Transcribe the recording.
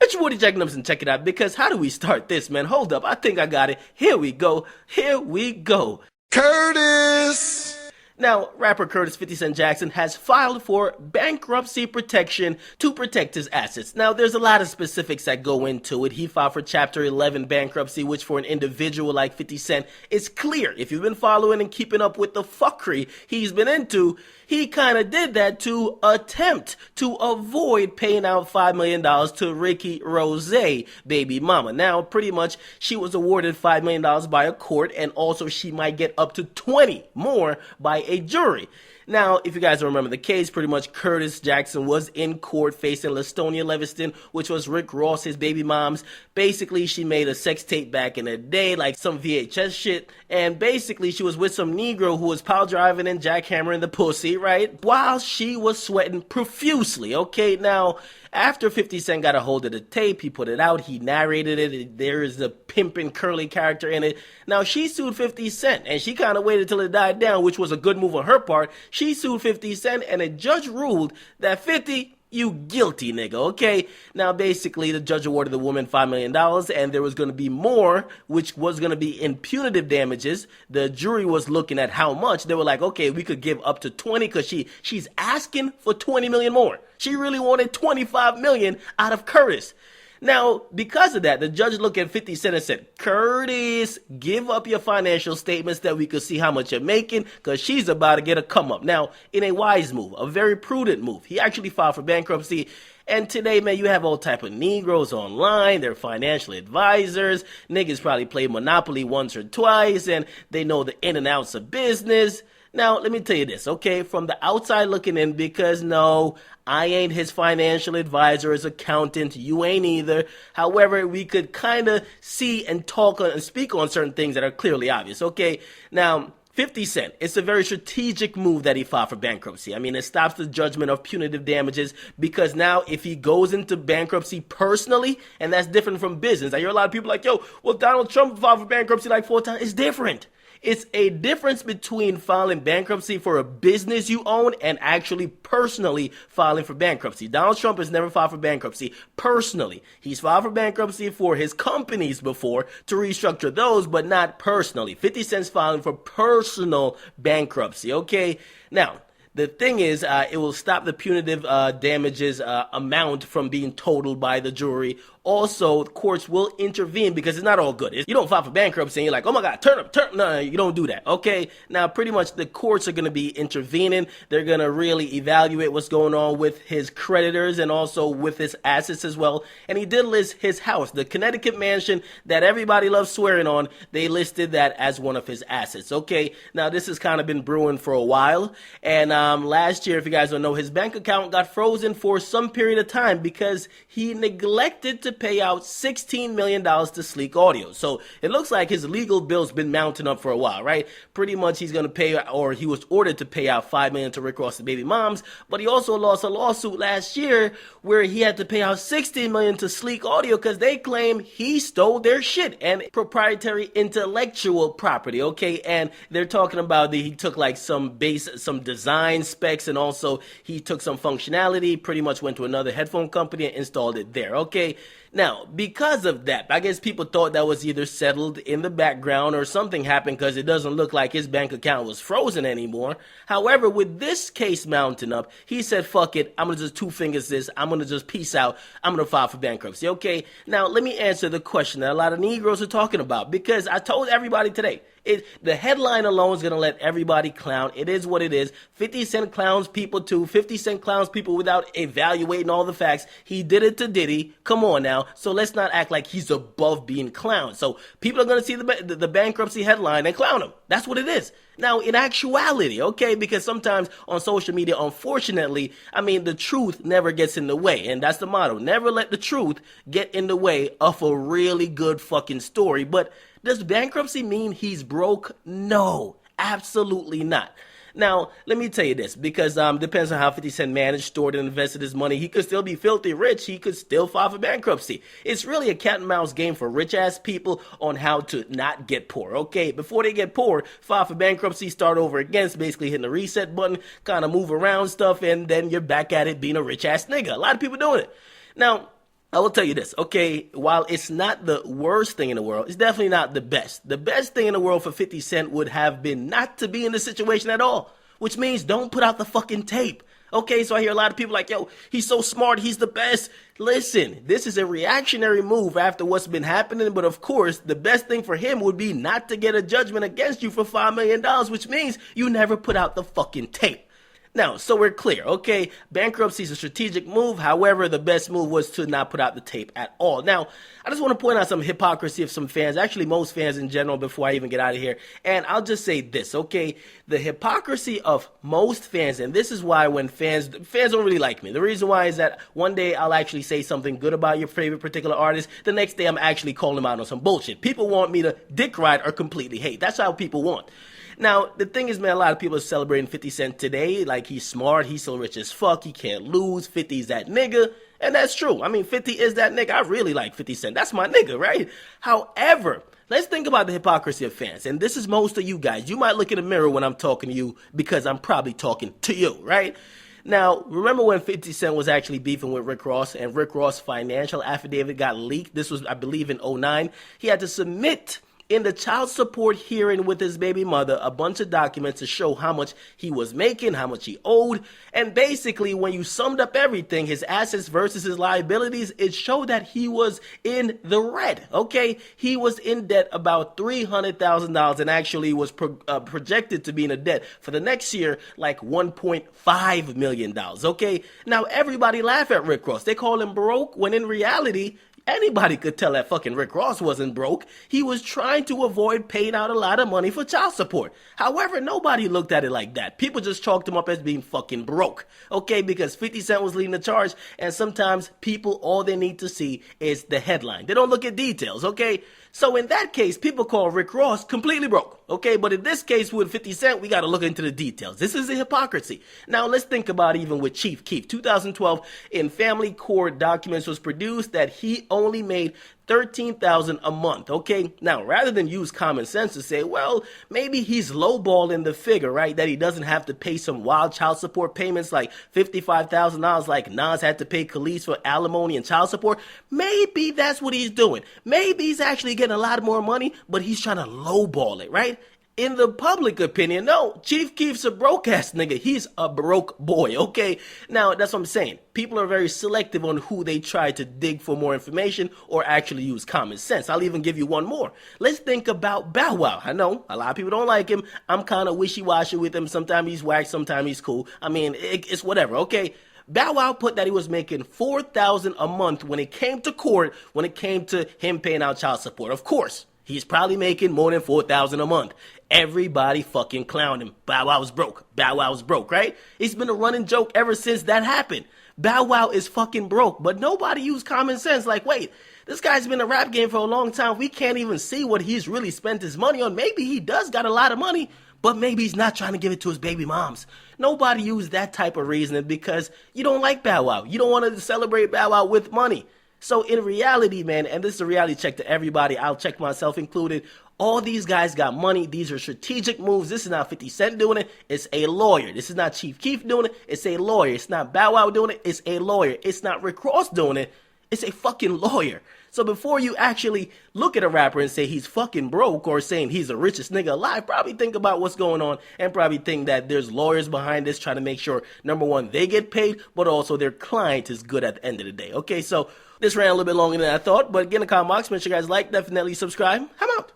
Get your booty checking ups and check it out, because how do we start this, man? Hold up, I think I got it. Here we go. Curtis! Now, rapper Curtis 50 Cent Jackson has filed for bankruptcy protection to protect his assets. Now, there's a lot of specifics that go into it. He filed for Chapter 11 bankruptcy, which for an individual like 50 Cent is clear. If you've been following and keeping up with the fuckery he's been into, he kind of did that to attempt to avoid paying out $5 million to Ricky Rose, baby mama. Now, pretty much, she was awarded $5 million by a court, and also she might get up to 20 more by a jury. Now, if you guys remember the case, pretty much Curtis Jackson was in court facing Lastonia Leviston, which was Rick Ross, his baby mom's. Basically, she made a sex tape back in the day, like some VHS shit, and basically she was with some Negro who was pile driving and jackhammering the pussy, right? While she was sweating profusely, okay? Now, after 50 Cent got a hold of the tape, he put it out, he narrated it, there is a pimpin' curly character in it. Now, she sued 50 Cent, and she kind of waited till it died down, which was a good move on her part. She sued 50 Cent, and a judge ruled that 50, you guilty, nigga, okay? Now, basically, the judge awarded the woman $5 million, and there was going to be more, which was going to be in punitive damages. The jury was looking at how much. They were like, okay, we could give up to 20, because she's asking for 20 million more. She really wanted 25 million out of Curtis. Now, because of that, the judge looked at 50 Cent and said, Curtis, give up your financial statements that we could see how much you're making, because she's about to get a come up. Now, in a wise move, a very prudent move, he actually filed for bankruptcy. And today, man, you have all type of Negroes online. They're financial advisors. Niggas probably play Monopoly once or twice, and they know the in and outs of business. Now, let me tell you this, okay? From the outside looking in, because no, I ain't his financial advisor, his accountant, you ain't either. However, we could kind of see and talk and speak on certain things that are clearly obvious, okay? Now, 50 Cent, it's a very strategic move that he filed for bankruptcy. I mean, it stops the judgment of punitive damages, because now if he goes into bankruptcy personally, and that's different from business. I hear a lot of people like, yo, well, Donald Trump filed for bankruptcy like 4 times. It's different. It's a difference between filing bankruptcy for a business you own and actually personally filing for bankruptcy. Donald Trump has never filed for bankruptcy personally. He's filed for bankruptcy for his companies before to restructure those, but not personally. 50 Cent's filing for personal bankruptcy, okay? Now, the thing is, it will stop the punitive damages amount from being totaled by the jury. Also, courts will intervene, because it's not all good. You don't file for bankruptcy and you're like, oh my God, turn up. No, you don't do that, okay? Now, pretty much the courts are going to be intervening. They're going to really evaluate what's going on with his creditors and also with his assets as well. And he did list his house, the Connecticut mansion that everybody loves swearing on. They listed that as one of his assets, okay? Now, this has kind of been brewing for a while. And last year, if you guys don't know, his bank account got frozen for some period of time because he neglected to pay out $16 million to Sleek Audio. So it looks like his legal bill's been mounting up for a while, right? Pretty much he's going to pay, or he was ordered to pay out $5 million to Rick Ross's baby moms, but he also lost a lawsuit last year where he had to pay out $16 million to Sleek Audio because they claim he stole their shit and proprietary intellectual property, okay? And they're talking about that he took like some design specs, and also he took some functionality, pretty much went to another headphone company and installed it there, okay? Now, because of that, I guess people thought that was either settled in the background or something happened, because it doesn't look like his bank account was frozen anymore. However, with this case mounting up, he said, fuck it, I'm going to just two fingers this, I'm going to just peace out, I'm going to file for bankruptcy, okay? Now, let me answer the question that a lot of Negroes are talking about, because I told everybody today, the headline alone is going to let everybody clown. It is what it is. 50 Cent clowns people too. 50 Cent clowns people without evaluating all the facts. He did it to Diddy. Come on now. So let's not act like he's above being clowned. So people are going to see the bankruptcy headline and clown him. That's what it is. Now, in actuality, okay, because sometimes on social media, unfortunately, I mean, the truth never gets in the way. And that's the motto. Never let the truth get in the way of a really good fucking story. But does bankruptcy mean he's broke? No, absolutely not. Now, let me tell you this, because depends on how 50 Cent managed, stored, and invested his money. He could still be filthy rich. He could still file for bankruptcy. It's really a cat and mouse game for rich-ass people on how to not get poor, okay? Before they get poor, file for bankruptcy, start over again. It's basically hitting the reset button, kind of move around stuff, and then you're back at it being a rich-ass nigga. A lot of people doing it. Now, I will tell you this, okay? While it's not the worst thing in the world, it's definitely not the best. The best thing in the world for 50 Cent would have been not to be in this situation at all, which means don't put out the fucking tape. Okay, so I hear a lot of people like, yo, he's so smart, he's the best. Listen, this is a reactionary move after what's been happening, but of course, the best thing for him would be not to get a judgment against you for $5 million, which means you never put out the fucking tape. Now, so we're clear, okay? Bankruptcy is a strategic move. However, the best move was to not put out the tape at all. Now, I just want to point out some hypocrisy of some fans, actually most fans in general, before I even get out of here. And I'll just say this, okay? The hypocrisy of most fans, and this is why when fans don't really like me. The reason why is that one day I'll actually say something good about your favorite particular artist. The next day I'm actually calling them out on some bullshit. People want me to dick ride or completely hate. That's how people want. Now, the thing is, man, a lot of people are celebrating 50 Cent today. Like, he's smart, he's so rich as fuck, he can't lose, 50's that nigga. And that's true. I mean, 50 is that nigga. I really like 50 Cent. That's my nigga, right? However, let's think about the hypocrisy of fans. And this is most of you guys. You might look in the mirror when I'm talking to you because I'm probably talking to you, right? Now, remember when 50 Cent was actually beefing with Rick Ross and Rick Ross' financial affidavit got leaked? This was, I believe, in 2009. He had to submit in the child support hearing with his baby mother a bunch of documents to show how much he was making, how much he owed. And basically, when you summed up everything, his assets versus his liabilities, it showed that he was in the red, okay? He was in debt about $300,000 and actually was projected to be in a debt for the next year like $1.5 million, okay? Now, everybody laugh at Rick Ross. They call him broke when in reality, anybody could tell that fucking Rick Ross wasn't broke. He was trying to avoid paying out a lot of money for child support. However, nobody looked at it like that. People just chalked him up as being fucking broke. Okay, because 50 Cent was leading the charge, and sometimes people, all they need to see is the headline. They don't look at details, okay? So in that case, people call Rick Ross completely broke, okay? But in this case with 50 Cent, we got to look into the details. This is the hypocrisy. Now let's think about it even with Chief Keef. 2012, in family court documents was produced that he only made $13,000 a month, okay? Now, rather than use common sense to say, well, maybe he's lowballing the figure, right? That he doesn't have to pay some wild child support payments like $55,000 like Nas had to pay Khalees for alimony and child support. Maybe that's what he's doing. Maybe he's actually getting a lot more money, but he's trying to lowball it, right? In the public opinion, no, Chief Keef's a broke-ass nigga. He's a broke boy, okay? Now, that's what I'm saying. People are very selective on who they try to dig for more information or actually use common sense. I'll even give you one more. Let's think about Bow Wow. I know, a lot of people don't like him. I'm kind of wishy-washy with him. Sometimes he's whack, sometimes he's cool. I mean, it's whatever, okay? Bow Wow put that he was making $4,000 a month when it came to court, when it came to him paying out child support. Of course, he's probably making more than $4,000 a month. Everybody fucking clowned him. Bow Wow was broke. Bow Wow was broke, right? It's been a running joke ever since that happened. Bow Wow is fucking broke, but nobody used common sense. Like, wait, this guy's been in the rap game for a long time. We can't even see what he's really spent his money on. Maybe he does got a lot of money, but maybe he's not trying to give it to his baby moms. Nobody used that type of reasoning because you don't like Bow Wow. You don't want to celebrate Bow Wow with money. So in reality, man, and this is a reality check to everybody, I'll check myself included, all these guys got money. These are strategic moves. This is not 50 Cent doing it. It's a lawyer. This is not Chief Keef doing it. It's a lawyer. It's not Bow Wow doing it. It's a lawyer. It's not Rick Ross doing it. It's a fucking lawyer. So before you actually look at a rapper and say he's fucking broke or saying he's the richest nigga alive, probably think about what's going on and probably think that there's lawyers behind this trying to make sure, number one, they get paid, but also their client is good at the end of the day. Okay, so this ran a little bit longer than I thought, but get in the comment box, make sure you guys like, definitely subscribe. I'm out.